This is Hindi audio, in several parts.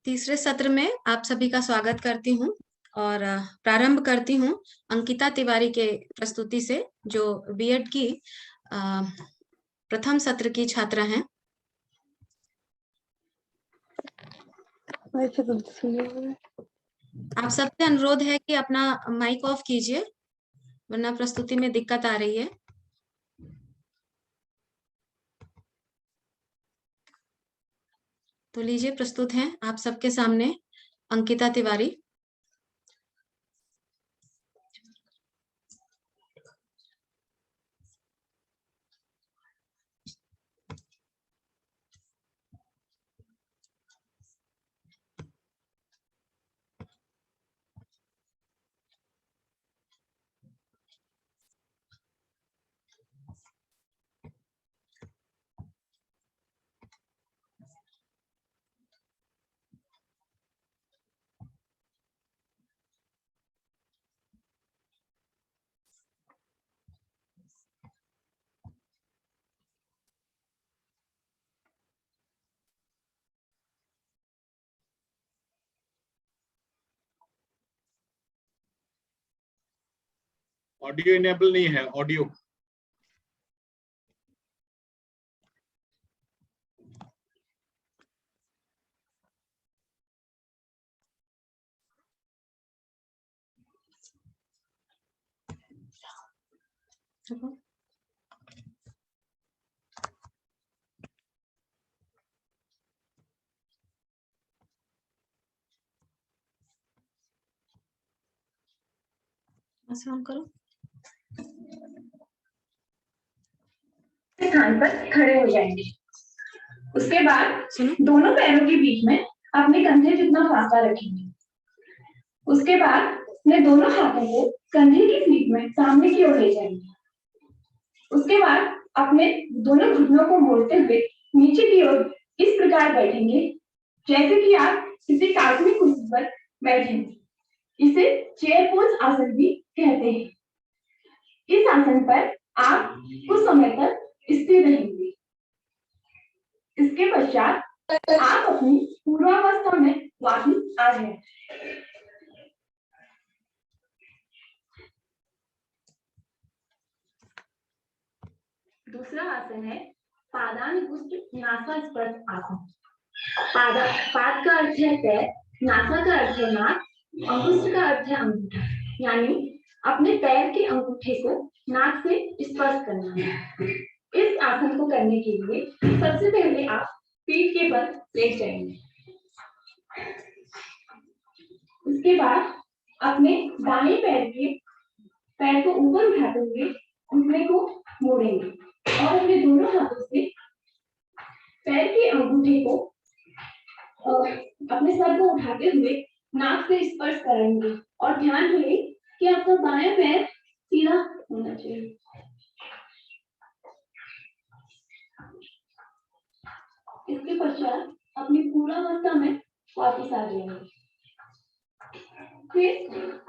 तीसरे सत्र में आप सभी का स्वागत करती हूँ और प्रारंभ करती हूँ अंकिता तिवारी के प्रस्तुति से, जो बीएड की प्रथम सत्र की छात्रा हैं। आप सबसे अनुरोध है कि अपना माइक ऑफ कीजिए, वरना प्रस्तुति में दिक्कत आ रही है। तो लीजिए, प्रस्तुत हैं आप सबके सामने अंकिता तिवारी। ऑडियो इनेबल नहीं है। ऑडियो आसान करो। स्थान पर खड़े हो जाएंगे। उसके बाद दोनों पैरों के बीच में अपने कंधे जितना फासला रखेंगे। उसके बाद अपने दोनों हाथों को कंधे की पीठ में सामने की ओर ले जाएंगे। उसके बाद अपने दोनों घुटनों को मोड़ते हुए नीचे की ओर इस प्रकार बैठेंगे जैसे कि आप किसी काल्पनिक कुर्सी पर बैठेंगे। इसे चेयर पोज आसन भी कहते हैं। इस आसन पर आप कुछ समय तक स्थिर रहेंगे। इसके पश्चात आप अपनी पूर्वावस्था में वापस आ जाएं। दूसरा आसन है पादानुपुष्ट नासास्पर्श आसन। पाद का अर्थ है पैर, नासा का अर्थ है नाक, अंगुष्ठ का अर्थ है अंगूठा, यानी अपने पैर के अंगूठे को नाक से स्पर्श करना है। इस आसन को करने के लिए सबसे पहले आप पीठ के बल लेट जाएंगे। उसके बाद अपने दाएं पैर को ऊपर उठाते हुए घुटने को मोड़ेंगे और अपने दोनों हाथों से पैर के अंगूठे को अपने सर को उठाते हुए नाक से स्पर्श करेंगे और ध्यान रहे कि आपका बायां पैर सीधा होना चाहिए। इसके पश्चात अपनी पूर्वावस्था में वापस आ जाएंगे। फिर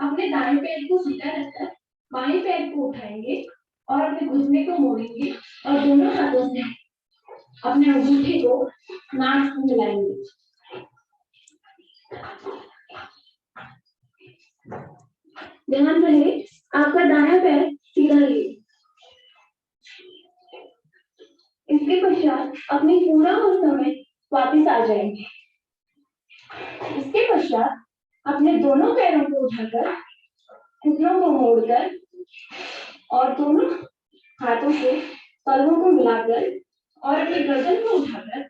अपने दाएं पैर को सीधा रखकर बाएं पैर को उठाएंगे और अपने घुटने को मोड़ेंगे और दोनों हाथों से अपने अंगूठे को नाक से मिलाएंगे। ध्यान रहे आपका दायां पैर सीधा रहे। इसके पश्चात अपनी पूर्वावस्था में वापस आ जाएंगे। इसके पश्चात अपने दोनों पैरों को उठाकर घुटनों को मोड़कर और दोनों हाथों से तलवों को मिलाकर और अपने गर्दन को उठाकर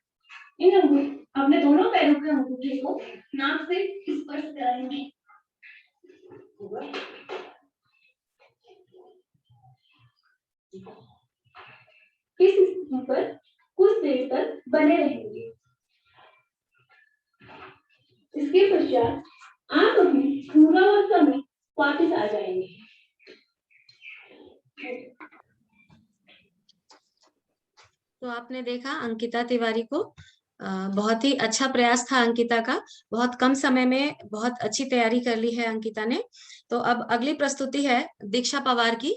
अपने दोनों पैरों के अंगूठे को नाक से स्पर्श कराएंगे। इस स्थिति पर कुछ देर तक बने रहेंगे। इसके पश्चात आप अपनी पूर्वावस्था में वापस आ जाएंगे। तो आपने देखा अंकिता तिवारी को, बहुत ही अच्छा प्रयास था अंकिता का। बहुत कम समय में बहुत अच्छी तैयारी कर ली है अंकिता ने। तो अब अगली प्रस्तुति है दीक्षा पवार की।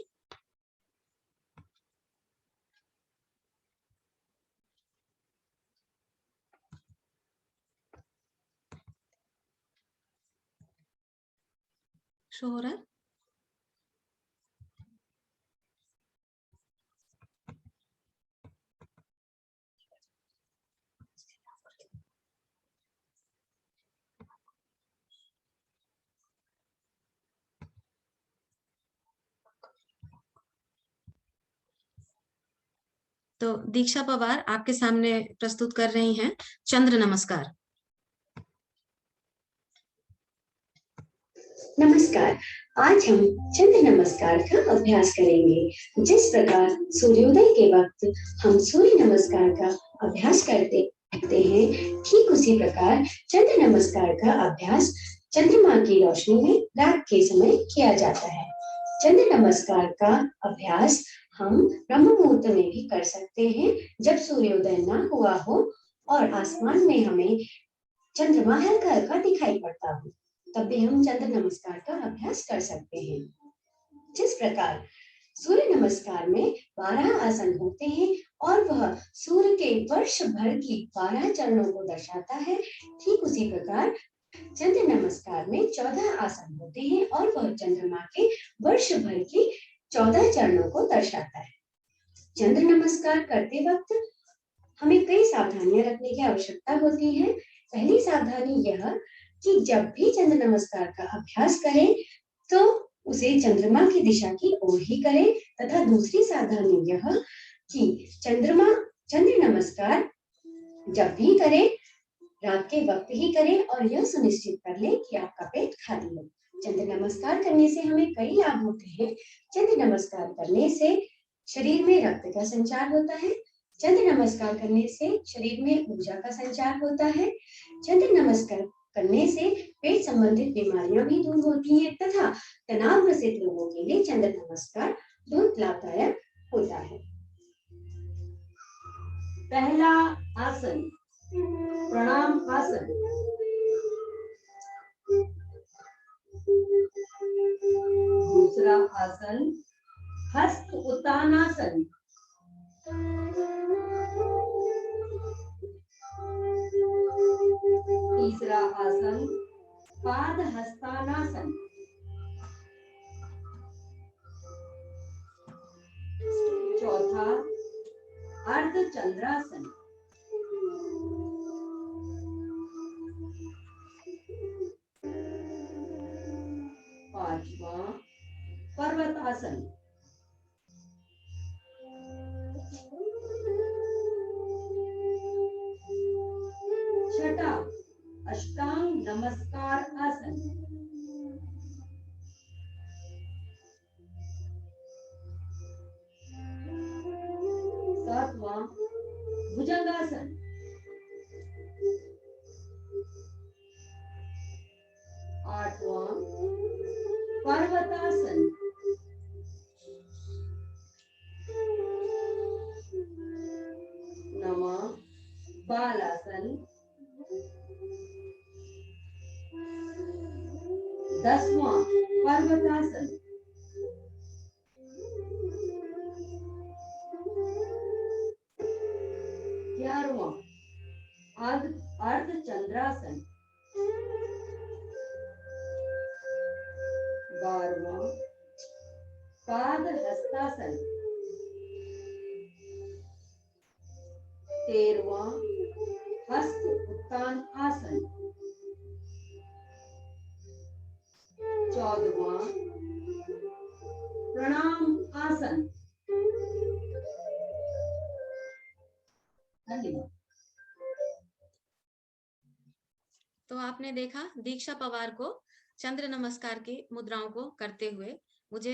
शो हो रहा है? तो दीक्षा पवार आपके सामने प्रस्तुत कर रही हैं चंद्र नमस्कार। नमस्कार। आज हम चंद्र नमस्कार का अभ्यास करेंगे। जिस प्रकार सूर्योदय के वक्त हम सूर्य नमस्कार का अभ्यास करते हैं, ठीक उसी प्रकार चंद्र नमस्कार का अभ्यास चंद्रमा की रोशनी में रात के समय किया जाता है। चंद्र नमस्कार का अभ्यास हम ब्रह्म मुहूर्त में भी कर सकते हैं, जब सूर्योदय न हुआ हो और आसमान में हमें चंद्रमा हल्का हल्का दिखाई पड़ता हो, तब भी हम चंद्र नमस्कार का अभ्यास कर सकते हैं। जिस प्रकार सूर्य नमस्कार में 12 आसन होते हैं और वह सूर्य के वर्ष भर की 12 चरणों को दर्शाता है, ठीक उसी प्रकार चंद्र नमस्कार में 14 आसन होते हैं और वह चंद्रमा के वर्ष भर की 14 चरणों को दर्शाता है। चंद्र नमस्कार करते वक्त हमें कई सावधानियां रखने की आवश्यकता होती है। पहली सावधानी यह कि जब भी चंद्र नमस्कार का अभ्यास करें तो उसे चंद्रमा की दिशा की ओर ही करें, तथा दूसरी सावधानी यह कि चंद्र नमस्कार जब भी करें रात के वक्त ही करें और यह सुनिश्चित कर लें कि आपका पेट खाली हो। चंद्र नमस्कार करने से हमें कई लाभ होते हैं। चंद्र नमस्कार करने से शरीर में रक्त का संचार होता है। चंद्र नमस्कार करने से शरीर में ऊर्जा का संचार होता है। चंद्र नमस्कार करने से पेट संबंधित बीमारियां भी दूर होती हैं तथा तनाव ग्रसित लोगों के लिए चंद्र नमस्कार बहुत लाभदायक होता है। पहला आसन प्रणाम आसन। दूसरा आसन हस्त उत्तानासन। तीसरा आसन पाद हस्तानासन। चौथा अर्धचंद्रासन। पांचवा पर्वतासन। छठा अष्टांग नमस्कार आसन। सातवां भुजंगासन। आठवां पर्वतासन। नौवां बालासन। 10वां पर्वतासन। 11वां अर्धचंद्रासन। 12वां पाद हस्तासन। 13वां हस्त उत्तान आसन। 14वां प्रणाम आसन। धन्यवाद। तो आपने देखा दीक्षा पवार को चंद्र नमस्कार की मुद्राओं को करते हुए। मुझे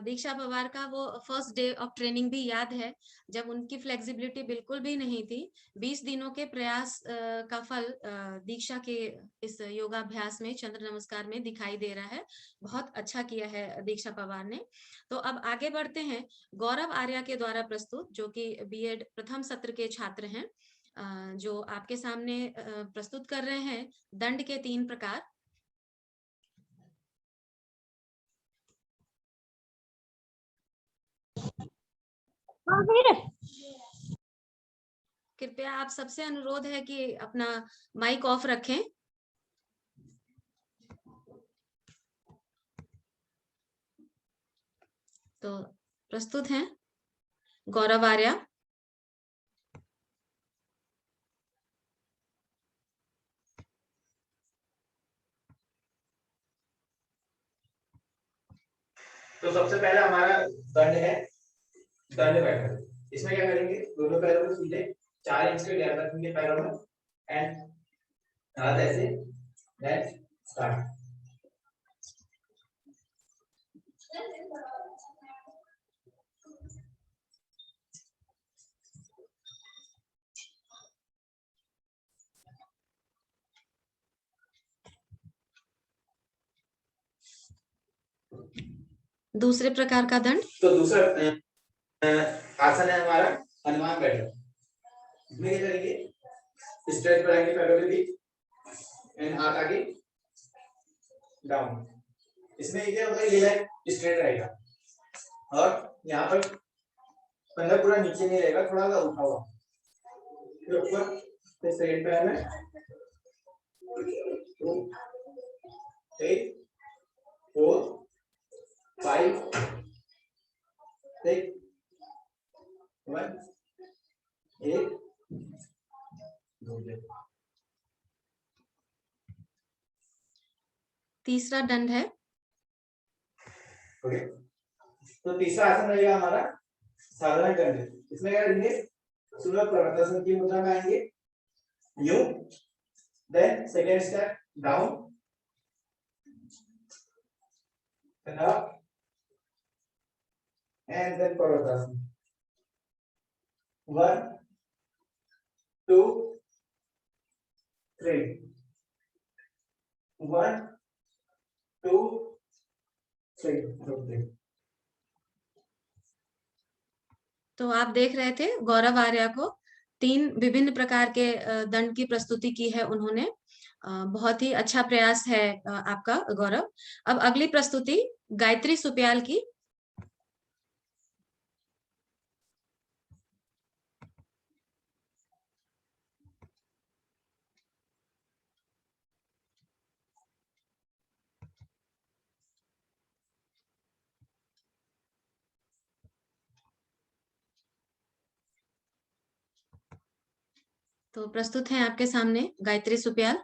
दीक्षा पवार का वो फर्स्ट डे ऑफ ट्रेनिंग भी याद है, जब उनकी फ्लेक्सिबिलिटी बिल्कुल भी नहीं थी। 20 दिनों के प्रयास का फल दीक्षा के इस योगाभ्यास में, चंद्र नमस्कार में दिखाई दे रहा है। बहुत अच्छा किया है दीक्षा पवार ने। तो अब आगे बढ़ते हैं गौरव आर्या के द्वारा प्रस्तुत, जो कि बीएड प्रथम सत्र के छात्र हैं, जो आपके सामने प्रस्तुत कर रहे हैं दंड के 3 प्रकार। कृपया आप सबसे अनुरोध है कि अपना माइक ऑफ रखें। तो प्रस्तुत हैं गौरव आर्या। तो सबसे पहले हमारा दंड है दंड बैठक। इसमें क्या करेंगे, दोनों पैरों को सीधे 4 इंच के गैप रखेंगे पैरों में एंड हाथ ऐसे, देन स्टार्ट। दूसरे प्रकार का दंड, तो दूसरा आसन है हमारा हनुमान बैठक। इसमें क्या करेंगे, स्ट्रेच पर आएंगे पैरों के बीच एंड हाथ आगे डाउन। इसमें क्या होगा, ये लाइन स्ट्रेट रहेगा और यहाँ पर कंधा पूरा नीचे नहीं रहेगा, थोड़ा सा उठा हुआ। फिर ऊपर फिर सेकंड पैर में 2 3 4 5 6 1 1 2। तीसरा दंड है, ओके। तो तीसरा आसन रहेगा हमारा साधारण दंड। इसमें क्या करेंगे, सूर्य प्रवृत्तासन की मुद्रा में आएंगे यूं, then second step down up and then प्रवृत्तासन। 1 2 3 1 2 3। तो आप देख रहे थे गौरव आर्या को 3 विभिन्न प्रकार के दंड की प्रस्तुति की है उन्होंने। बहुत ही अच्छा प्रयास है आपका गौरव। अब अगली प्रस्तुति गायत्री सुप्याल की। तो प्रस्तुत है आपके सामने गायत्री सुप्याल।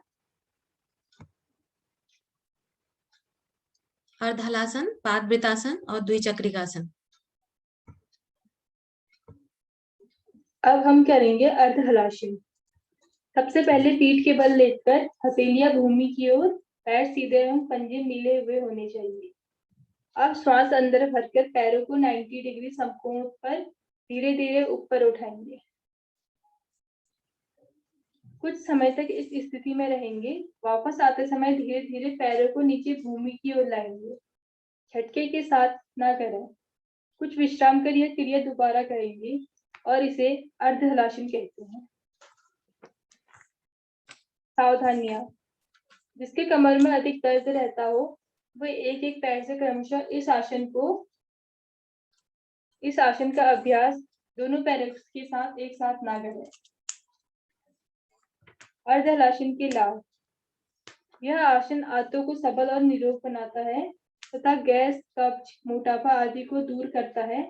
अर्धहलासन, पादवृतासन और द्विचक्रिकासन। अब हम करेंगे अर्धहलासन। सबसे पहले पीठ के बल लेटकर हथेलियां भूमि की ओर, पैर सीधे एवं पंजे मिले हुए होने चाहिए। अब श्वास अंदर भरकर पैरों को 90 डिग्री समकोण पर धीरे धीरे ऊपर उठाएंगे। कुछ समय तक इस स्थिति में रहेंगे। वापस आते समय धीरे धीरे पैरों को नीचे भूमि की ओर लाएंगे, झटके के साथ ना करें। कुछ विश्राम कर यह क्रिया दोबारा करेंगे और इसे अर्धहलासन कहते हैं। सावधानियां, जिसके कमर में अधिक दर्द रहता हो वह एक एक पैर से क्रमशः इस आसन का अभ्यास दोनों पैरों के साथ एक साथ ना करें। अर्धहलासन के लाभ, यह आसन आंतों को सबल और निरोग बनाता है तथा गैस, कब्ज, मोटापा आदि को दूर करता है।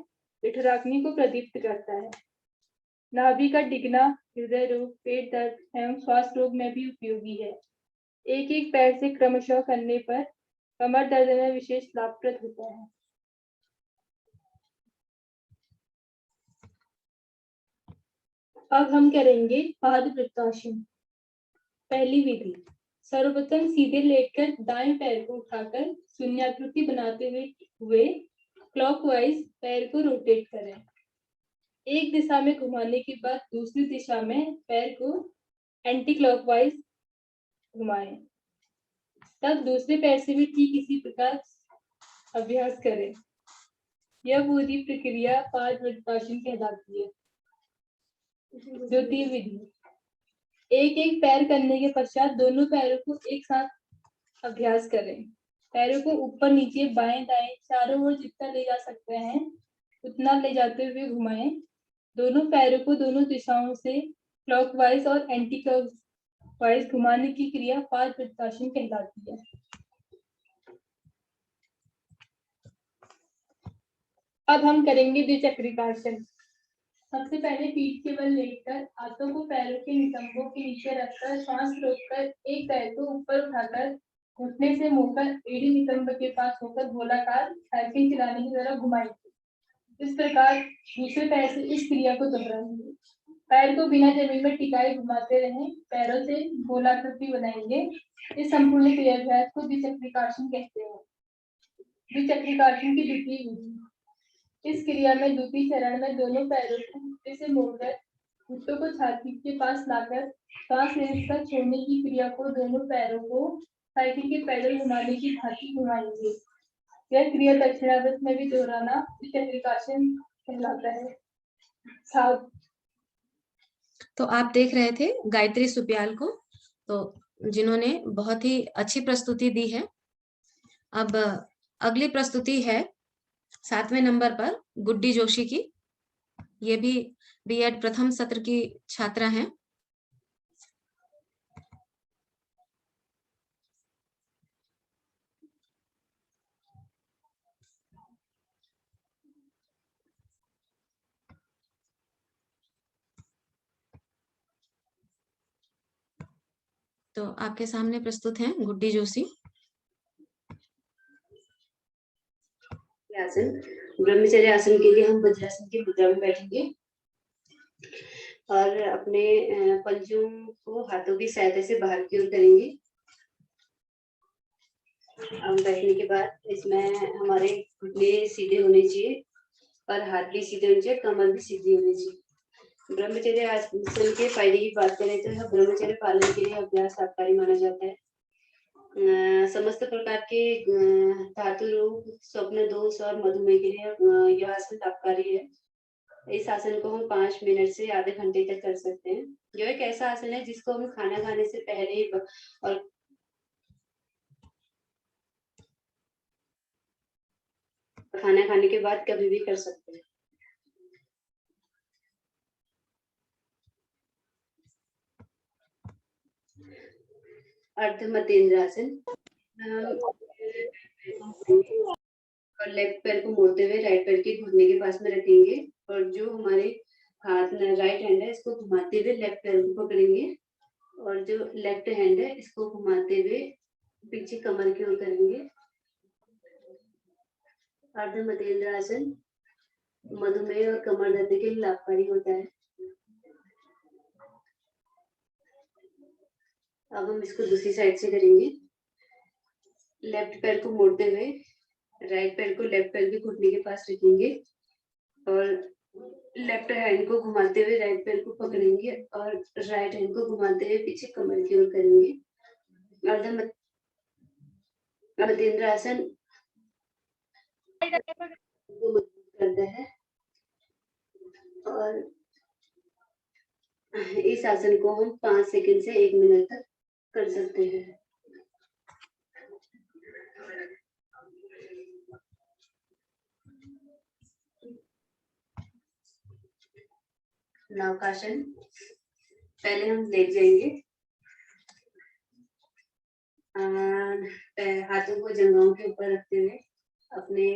जठराग्नि को प्रदीप्त करता है। नाभि का डिगना हृदय रोग, पेट दर्द एवं श्वास रोग में भी उपयोगी है। एक एक पैर से क्रमशः करने पर कमर दर्द में विशेष लाभप्रद होता है। अब हम करेंगे पादवृत्तासन। पहली विधि, सर्वप्रथम सीधे लेटकर दाएं पैर को उठाकर शून्याकृति बनाते हुए क्लॉकवाइज पैर को रोटेट करें। एक दिशा में घुमाने के बाद दूसरी दिशा में पैर को एंटी क्लॉकवाइज घुमाएं। तब दूसरे पैर से भी ठीक इसी प्रकार अभ्यास करें। यह पूरी प्रक्रिया पादवृत्तासन कहलाती है। द्वितीय विधि, एक एक पैर करने के पश्चात दोनों पैरों को एक साथ अभ्यास करें। पैरों को ऊपर नीचे बाएं दाएं चारों ओर जितना ले जा सकते हैं उतना ले जाते हुए घुमाएं। दोनों पैरों को दोनों दिशाओं से क्लॉकवाइज और एंटी क्लॉकवाइज घुमाने की क्रिया पादवृत्तासन कहलाती है। अब हम करेंगे द्विचक्रिकासन। सबसे पहले पीठ के बल लेटकर हाथों को पैरों के नितंबों के नीचे रखकर श्वास रोककर एक पैर को ऊपर उठाकर घुटने से मुड़कर एड़ी नितंब के पास होकर गोलाकार साइकिल चलाने की तरह घुमाएंगे। इस प्रकार दूसरे पैर से इस क्रिया को दोहराएंगे। पैर को बिना जमीन में टिकाए घुमाते रहें, पैरों से गोलाकृति बनाएंगे। इस संपूर्ण क्रियाभ्यास को द्विचक्रिकासन कहते हैं। द्विचक्रिकासन की द्वितीय विधि। इस क्रिया में द्वितीय चरण में दोनों पैरों को घुटने से मोड़कर घुटनों को छाती के पास लाकर सांस लेने तक छोड़ने की क्रिया को दोनों पैरों को साइकिल के पैडल घुमाने की भांति घुमाएंगे। यह क्रिया दक्षिणावर्त में भी दोहराना द्विचक्रिकासन कहलाता है। तो आप देख रहे थे गायत्री सुपियाल को, तो जिन्होंने बहुत ही अच्छी प्रस्तुति दी है। अब अगली प्रस्तुति है 7वें नंबर पर गुड्डी जोशी की। ये भी बीएड प्रथम सत्र की छात्रा हैं। तो आपके सामने प्रस्तुत हैं गुड्डी जोशी। आसन ब्रह्मचर्य आसन के लिए हम वज्रासन की मुद्रा में बैठेंगे और अपने पंजों को हाथों की सहायता से बाहर की ओर करेंगे। अब बैठने के बाद इसमें हमारे घुटने सीधे होने चाहिए और हाथ भी सीधे होने चाहिए, कमर भी सीधी होनी चाहिए। ब्रह्मचर्य आसन के फायदे की बात करें तो यह ब्रह्मचर्य पालन के लिए अभ्यास लाभकारी माना जाता है। समस्त प्रकार के धातु रोग, स्वप्न दोष और मधुमेह के लिए यह आसन लाभकारी है। इस आसन को हम 5 मिनट से आधे घंटे तक कर सकते हैं। यह एक ऐसा आसन है जिसको हम खाना खाने से पहले और खाना खाने के बाद कभी भी कर सकते हैं। अर्ध मतेंद्रासन। और लेफ्ट पैर को मोड़ते हुए राइट पैर के घुटने के पास में रखेंगे और जो हमारे हाथ राइट हैंड है इसको घुमाते हुए लेफ्ट पैर को पकड़ेंगे और जो लेफ्ट हैंड है इसको घुमाते हुए पीछे कमर की ओर करेंगे। अर्ध मतेंद्रासन मधुमेह और कमर दर्द के लिए लाभकारी होता है। अब हम इसको दूसरी साइड से करेंगे। लेफ्ट पैर को मोड़ते हुए राइट पैर को लेफ्ट पैर के घुटने के पास रखेंगे और लेफ्ट हैंड को घुमाते हुए राइट पैर को पकड़ेंगे और राइट हैंड को घुमाते हुए पीछे कमर की ओर करेंगे। अर्ध मतेंद्रासन करता है और इस आसन को हम 5 सेकंड से 1 मिनट तक कर सकते हैं। नौकासन। पहले हम लेट जाएंगे, हाथों को जंघाओं के ऊपर रखते हुए अपने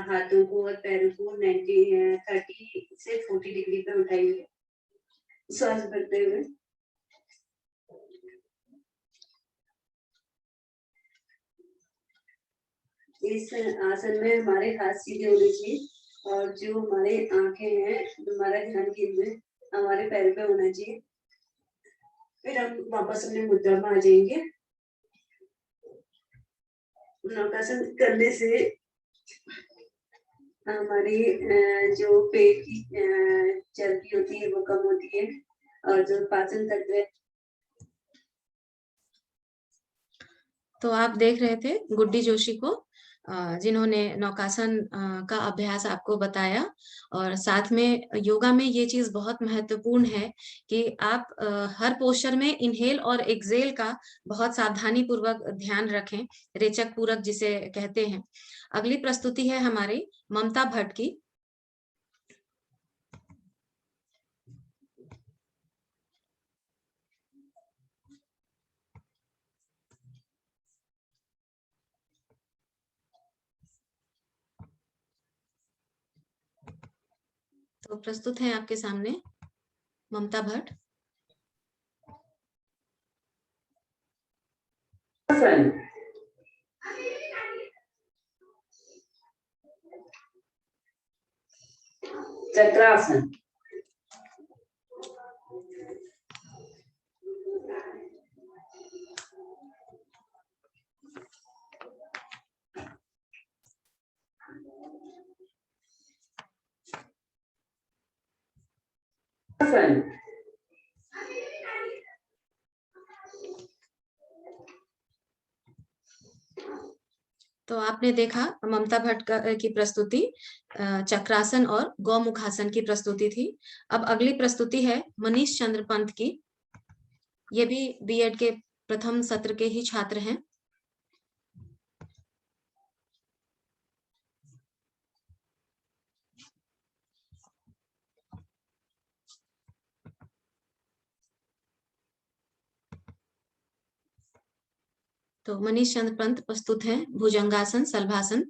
हाथों को और पैरों को 30 से 40 डिग्री पर उठाइए, सांस भरते हुए। इस आसन में हमारे हाथ सीधे होने चाहिए और जो हमारे आंखें हैं हमारा ध्यान केंद्र हमारे पैर पे होना चाहिए। फिर हम वापस अपने मुद्रा में आ जाएंगे। नौकासन करने से हमारी जो पेट की चर्बी होती है वो कम होती है और जो पाचन तंत्र है। तो आप देख रहे थे गुड्डी जोशी को, जिन्होंने नौकासन का अभ्यास आपको बताया। और साथ में योगा में ये चीज बहुत महत्वपूर्ण है कि आप हर पोस्चर में इनहेल और एक्सेल का बहुत सावधानी पूर्वक ध्यान रखें, रेचक पूरक जिसे कहते हैं। अगली प्रस्तुति है हमारी ममता भट्ट की। तो प्रस्तुत है आपके सामने ममता भट्ट। चक्रासन, तो आपने देखा ममता भट्ट की प्रस्तुति चक्रासन और गौमुखासन की प्रस्तुति थी। अब अगली प्रस्तुति है मनीष चंद्र पंत की। ये भी बीएड के प्रथम सत्र के ही छात्र हैं। तो मनीष चंद्र पंत प्रस्तुत है भुजंगासन, सलभासन।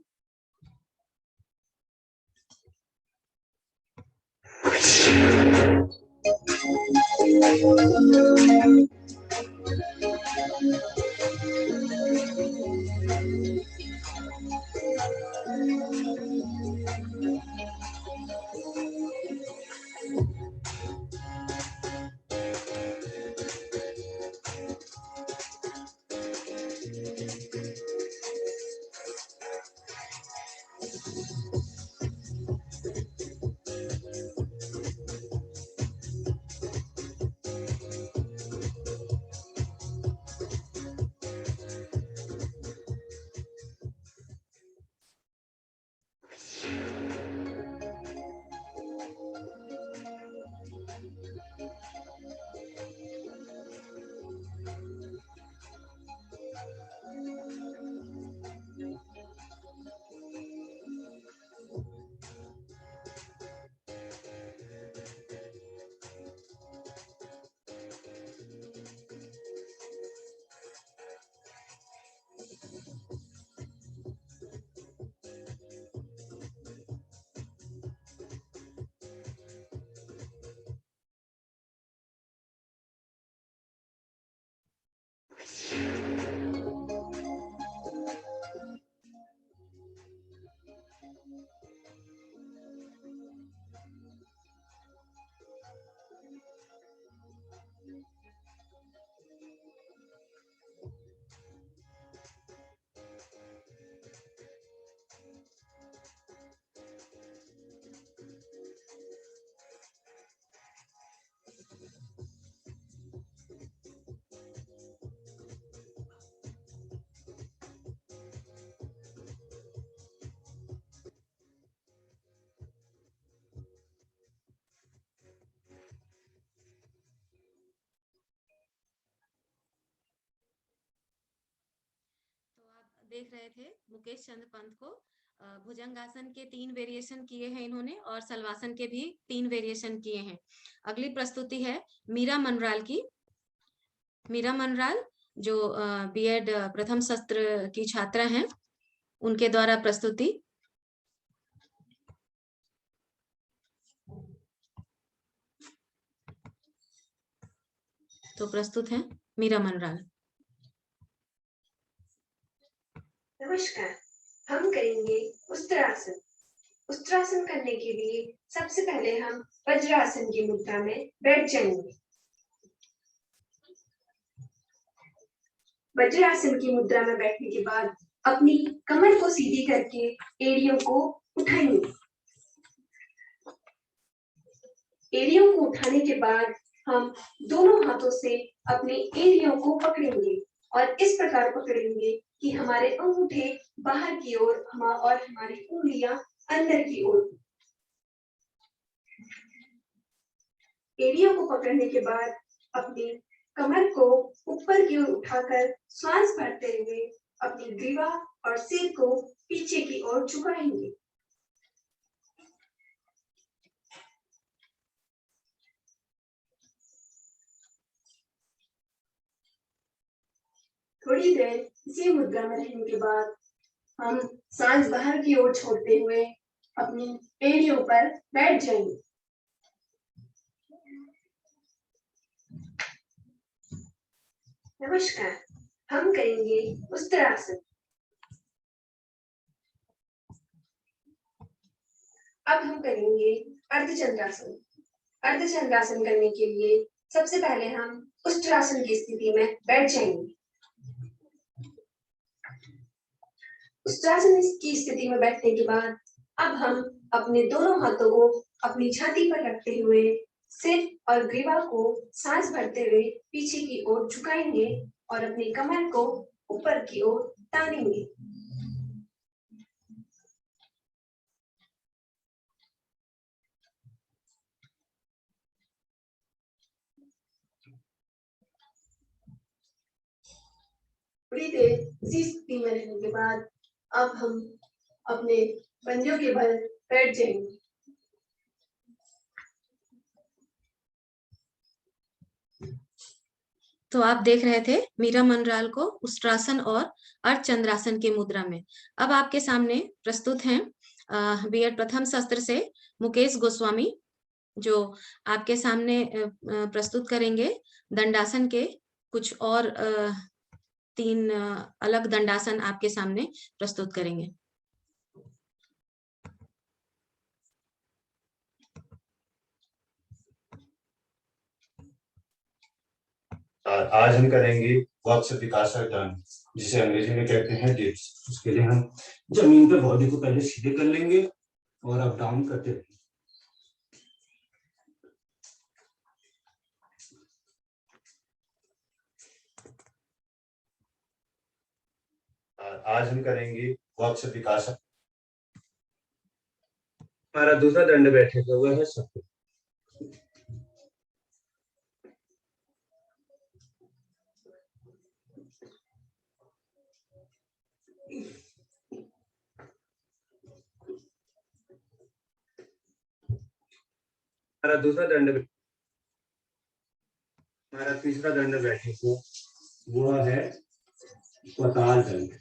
देख रहे थे मुकेश चंद्र पंत को। भुजंगासन के 3 वेरिएशन किए हैं इन्होंने और सलवासन के भी 3 वेरिएशन किए हैं। अगली प्रस्तुति है मीरा मनराल की। मीरा मनराल जो बीएड प्रथम सत्र की छात्रा हैं, उनके द्वारा प्रस्तुति। तो प्रस्तुत है मीरा मनराल। नमस्कार, हम करेंगे उस्त्रासन। उस्त्रासन करने के लिए सबसे पहले हम वज्रासन की मुद्रा में बैठ जाएंगे। वज्रासन की मुद्रा में बैठने के बाद अपनी कमर को सीधी करके एड़ियों को उठाएंगे। एड़ियों को उठाने के बाद हम दोनों हाथों से अपनी एड़ियों को पकड़ेंगे और इस प्रकार पकड़ेंगे कि हमारे अंगूठे बाहर की ओर और हमारी उंगलियां अंदर की ओर। एड़ियों को पकड़ने के बाद अपनी कमर को ऊपर की ओर उठाकर श्वास भरते हुए अपनी ग्रीवा और सिर को पीछे की ओर झुकाएंगे। थोड़ी देर इसी मुद्रा में रहने के बाद हम सांस बाहर की ओर छोड़ते हुए अपनी एड़ियों पर बैठ जाएंगे। नमस्कार, हम करेंगे उत्तरासन। अब हम करेंगे अर्धचंद्रासन। अर्धचंद्रासन करने के लिए सबसे पहले हम उत्तरासन की स्थिति में बैठ जाएंगे। उत्तरासन की स्थिति में बैठने के बाद अब हम अपने दोनों हाथों को अपनी छाती पर रखते हुए सिर और ग्रीवा को सांस भरते हुए पीछे की ओर झुकाएंगे और अपनी कमर को ऊपर की ओर तानेंगे। थोड़ी देर इसी स्थिति में रहने के बाद अब हम अपने पंजों के बल बैठ जाएंगे। तो आप देख रहे थे मीरा मनराल को उष्ट्रासन और अर्धचंद्रासन की मुद्रा में। अब आपके सामने प्रस्तुत हैं बीएड प्रथम सत्र से मुकेश गोस्वामी, जो आपके सामने प्रस्तुत करेंगे दंडासन के कुछ और 3 अलग दंडासन आपके सामने प्रस्तुत करेंगे। आज हम करेंगे वक्ष विकासक दंड, जिसे अंग्रेजी में कहते हैं डिप्स। उसके लिए हम जमीन पे बॉडी को पहले सीधे कर लेंगे और अप डाउन करते रहेंगे। आज हम करेंगे वक्ष विकासक। हमारा दूसरा दंड बैठे का हुआ है सत्य। हमारा दूसरा दंड, हमारा तीसरा दंड बैठे को वो है पताल दंड।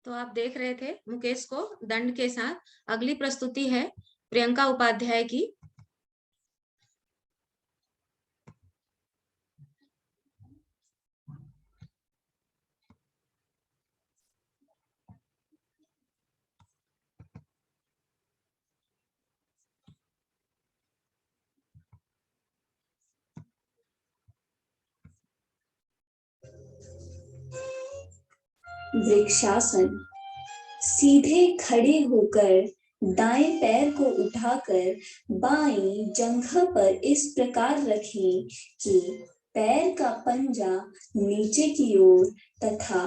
तो आप देख रहे थे मुकेश को दंड के साथ। अगली प्रस्तुति है प्रियंका उपाध्याय की। वृक्षासन। सीधे खड़े होकर दाएं पैर को उठाकर बाईं जंघा पर इस प्रकार रखें कि पैर का पंजा नीचे की ओर तथा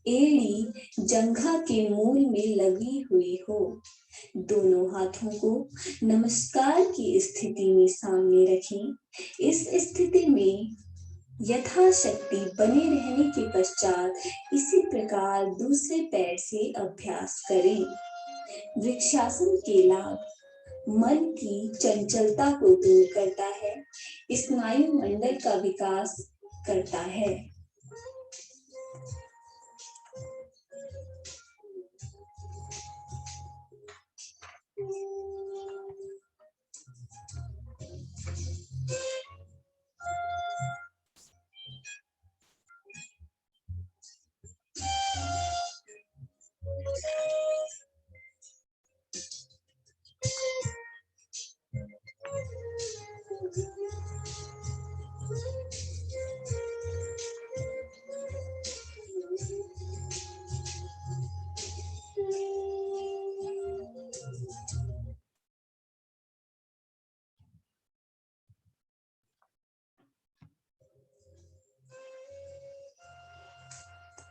एड़ी जंघा के मूल में लगी हुई हो। दोनों हाथों को नमस्कार की स्थिति में सामने रखें। इस स्थिति में यथाशक्ति बने रहने के पश्चात इसी प्रकार दूसरे पैर से अभ्यास करें। वृक्षासन के लाभ मन की चंचलता को दूर करता है, स्नायु मंडल का विकास करता है।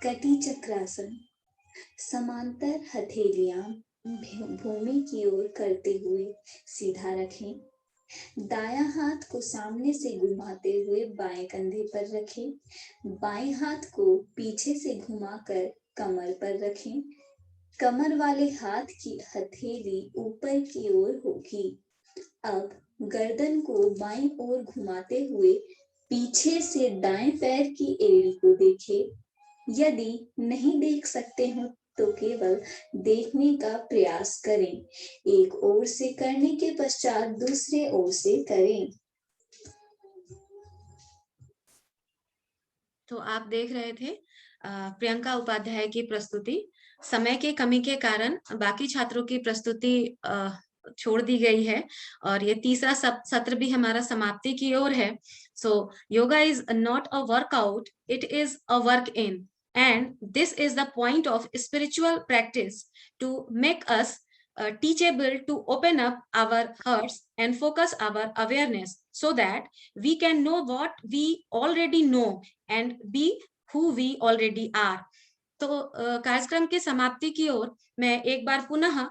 कटी चक्रासन। समांतर हथेलियां भूमि की ओर करते हुए सीधा रखें। दायां हाथ को सामने से घुमाते हुए बाएं कंधे पर रखें। बाएं हाथ को पीछे से घुमाकर कमर पर रखें। कमर वाले हाथ की हथेली ऊपर की ओर होगी। अब गर्दन को बाईं ओर घुमाते हुए पीछे से दाएं पैर की एड़ी को देखें। यदि नहीं देख सकते हो तो केवल देखने का प्रयास करें। एक ओर से करने के पश्चात दूसरे ओर से करें। तो आप देख रहे थे प्रियंका उपाध्याय की प्रस्तुति। समय के कमी के कारण बाकी छात्रों की प्रस्तुति छोड़ दी गई है और ये तीसरा सत्र भी हमारा समाप्ति की ओर है। So yoga is not a workout, it is a work in, and this is the point of spiritual practice to make us teachable, to open up our hearts and focus our awareness so that we can know what we already know and be who we already are. तो कार्यक्रम के समाप्ति की ओर मैं एक बार पुनः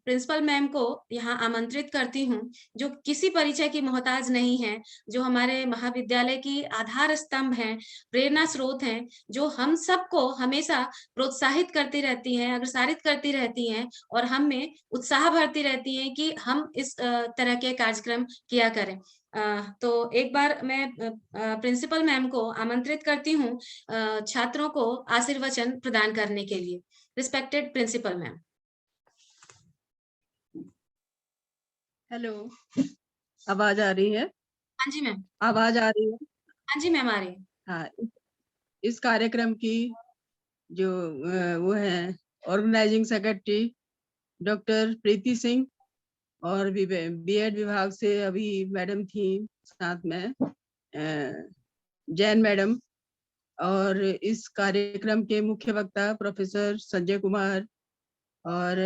प्रिंसिपल मैम को यहाँ आमंत्रित करती हूँ, जो किसी परिचय की मोहताज नहीं है, जो हमारे महाविद्यालय की आधार स्तंभ हैं, प्रेरणा स्रोत हैं, जो हम सबको हमेशा प्रोत्साहित करती रहती हैं, अग्रसारित करती रहती हैं और हम में उत्साह भरती रहती हैं कि हम इस तरह के कार्यक्रम किया करें। तो एक बार मैं प्रिंसिपल मैम को आमंत्रित करती हूँ छात्रों को आशीर्वचन प्रदान करने के लिए। Respected principal ma'am. हेलो, आवाज आ रही है? हाँ जी मैम। आवाज आ रही है? हाँ जी मैम, आ रही है। हाँ, इस कार्यक्रम की जो वो है ऑर्गेनाइजिंग सेक्रेटरी डॉक्टर प्रीति सिंह और बीएड विभाग से अभी मैडम थी साथ में जैन मैडम, और इस कार्यक्रम के मुख्य वक्ता प्रोफेसर संजय कुमार और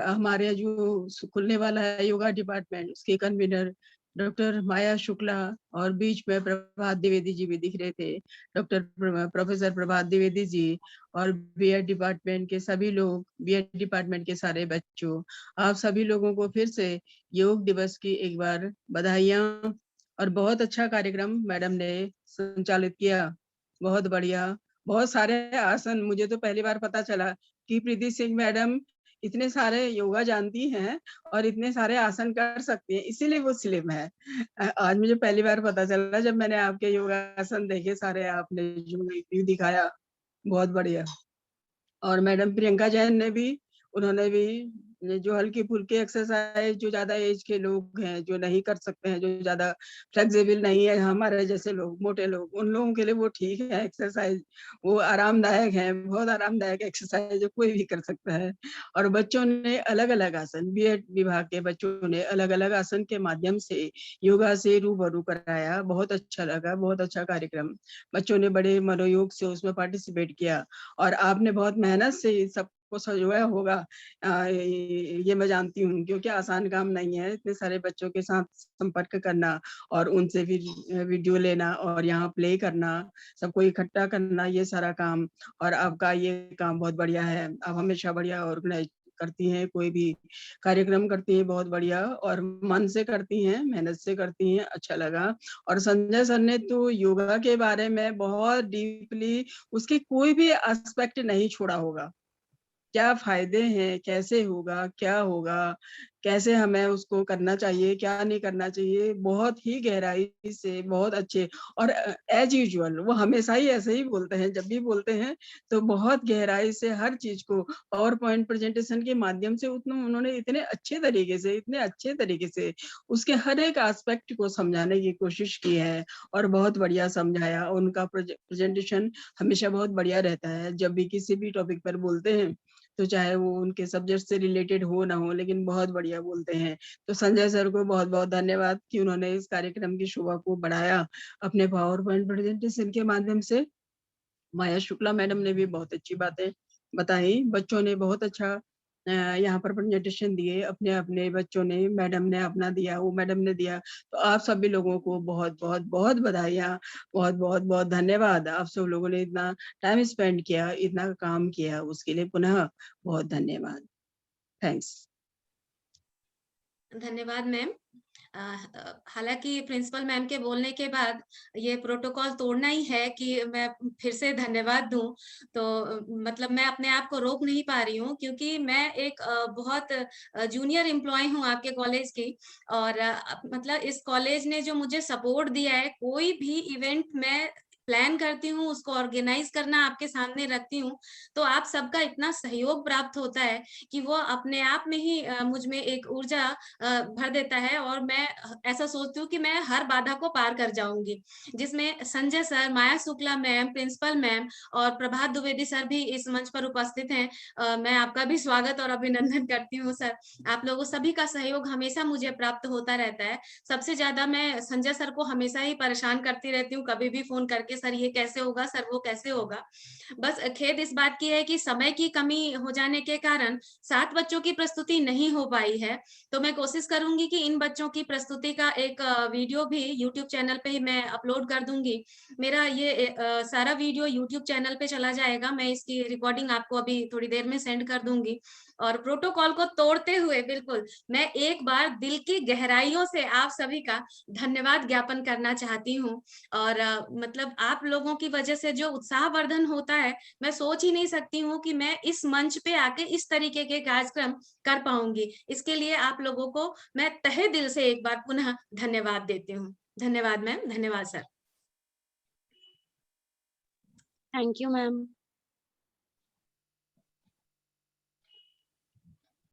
हमारे जो खुलने वाला है योगा डिपार्टमेंट उसके कन्वीनर डॉक्टर माया शुक्ला, और बीच में प्रभात द्विवेदी जी भी दिख रहे थे, डॉक्टर प्रोफेसर प्रभात द्विवेदी जी, और बीएड डिपार्टमेंट के सभी लोग, बीएड डिपार्टमेंट के सारे बच्चों, आप सभी लोगों को फिर से योग दिवस की एक बार बधाइयाँ। और बहुत अच्छा कार्यक्रम मैडम ने संचालित किया, बहुत बढ़िया, बहुत सारे आसन। मुझे तो पहली बार पता चला कि प्रीति सिंह मैडम इतने सारे योगा जानती हैं और इतने सारे आसन कर सकती हैं, इसीलिए वो स्लिम है। आज मुझे पहली बार पता चला जब मैंने आपके योगा आसन देखे सारे, आपने जो रिव्यू दिखाया, बहुत बढ़िया। और मैडम प्रियंका जैन ने भी, उन्होंने भी जो हल्की फुल्की एक्सरसाइज, जो ज्यादा एज के लोग हैं जो नहीं कर सकते हैं, जो ज्यादा फ्लेक्सिबल नहीं है, हमारे जैसे लोग, मोटे लोग, उन लोगों के लिए वो ठीक है एक्सरसाइज, वो आरामदायक है, बहुत आरामदायक एक्सरसाइज, जो कोई भी कर सकता है। और बच्चों ने अलग अलग आसन, बीएड विभाग के बच्चों ने अलग अलग आसन के माध्यम से योगा से रूबरू कराया, बहुत अच्छा लगा, बहुत अच्छा कार्यक्रम। बच्चों ने बड़े मनोयोग से उसमें पार्टिसिपेट किया और आपने बहुत मेहनत से सबको सजोया होगा, ये मैं जानती हूँ, क्योंकि आसान काम नहीं है इतने सारे बच्चों के साथ संपर्क करना और उनसे फिर वीडियो लेना और यहाँ प्ले करना, सबको इकट्ठा करना, ये सारा काम। और आपका ये काम बहुत बढ़िया है, आप हमेशा बढ़िया ऑर्गेनाइज करती हैं, कोई भी कार्यक्रम करती हैं, बहुत बढ़िया और मन से करती हैं, मेहनत से करती हैं, अच्छा लगा। और संजय सर ने तो योगा के बारे में बहुत डीपली उसके कोई भी एस्पेक्ट नहीं छोड़ा होगा, क्या फायदे हैं, कैसे होगा, क्या होगा, कैसे हमें उसको करना चाहिए, क्या नहीं करना चाहिए, बहुत ही गहराई से, बहुत अच्छे। और एज यूजुअल वो हमेशा ही ऐसे ही बोलते हैं, जब भी बोलते हैं तो बहुत गहराई से हर चीज को पावर पॉइंट प्रेजेंटेशन के माध्यम से उन्होंने इतने अच्छे तरीके से उसके हर एक एस्पेक्ट को समझाने की कोशिश की है और बहुत बढ़िया समझाया। उनका प्रेजेंटेशन हमेशा बहुत बढ़िया रहता है, जब भी किसी भी टॉपिक पर बोलते हैं, तो चाहे वो उनके सब्जेक्ट से रिलेटेड हो ना हो, लेकिन बहुत बढ़िया बोलते हैं। तो संजय सर को बहुत बहुत धन्यवाद कि उन्होंने इस कार्यक्रम की शोभा को बढ़ाया अपने पावर पॉइंट प्रेजेंटेशन के माध्यम से। माया शुक्ला मैडम ने भी बहुत अच्छी बातें बताई, बच्चों ने बहुत अच्छा यहाँ पर प्रेजेंटेशन दिए, अपने अपने बच्चों ने, मैडम ने अपना दिया, वो मैडम ने दिया। तो आप सभी लोगों को बहुत बहुत बहुत बधाइयाँ, बहुत बहुत बहुत धन्यवाद। आप सब लोगों ने इतना टाइम स्पेंड किया, इतना काम किया, उसके लिए पुनः बहुत धन्यवाद। थैंक्स। धन्यवाद मैम। हालांकि प्रिंसिपल मैम के बोलने के बाद ये प्रोटोकॉल तोड़ना ही है कि मैं फिर से धन्यवाद दूं, तो मतलब मैं अपने आप को रोक नहीं पा रही हूँ, क्योंकि मैं एक बहुत जूनियर एम्प्लॉय हूँ आपके कॉलेज की। और मतलब इस कॉलेज ने जो मुझे सपोर्ट दिया है, कोई भी इवेंट मैं प्लान करती हूँ, उसको ऑर्गेनाइज करना आपके सामने रखती हूँ, तो आप सबका इतना सहयोग प्राप्त होता है कि वो अपने आप में ही मुझ में एक ऊर्जा भर देता है, और मैं ऐसा सोचती हूँ कि मैं हर बाधा को पार कर जाऊंगी। जिसमें संजय सर, माया शुक्ला मैम, प्रिंसिपल मैम और प्रभात द्विवेदी सर भी इस मंच पर उपस्थित हैं। मैं आपका भी स्वागत और अभिनंदन करती हूँ सर। आप लोगों सभी का सहयोग हमेशा मुझे प्राप्त होता रहता है। सबसे ज्यादा मैं संजय सर को हमेशा ही परेशान करती रहती हूँ, कभी भी फोन करके, सर ये कैसे होगा, सर वो कैसे होगा। बस खेद इस बात की है कि समय की कमी हो जाने के कारण 7 बच्चों की प्रस्तुति नहीं हो पाई है। तो मैं कोशिश करूंगी कि इन बच्चों की प्रस्तुति का एक वीडियो भी यूट्यूब चैनल पे ही मैं अपलोड कर दूंगी। मेरा ये सारा वीडियो यूट्यूब चैनल पे चला जाएगा, मैं इसकी रिकॉर्डिंग आपको अभी थोड़ी देर में सेंड कर दूंगी। और प्रोटोकॉल को तोड़ते हुए बिल्कुल मैं एक बार दिल की गहराइयों से आप सभी का धन्यवाद ज्ञापन करना चाहती हूँ। और मतलब आप लोगों की वजह से जो उत्साहवर्धन होता है, मैं सोच ही नहीं सकती हूँ कि मैं इस मंच पे आके इस तरीके के कार्यक्रम कर पाऊंगी। इसके लिए आप लोगों को मैं तहे दिल से एक बार पुनः धन्यवाद देती हूँ। धन्यवाद मैम, धन्यवाद सर। Thank you ma'am.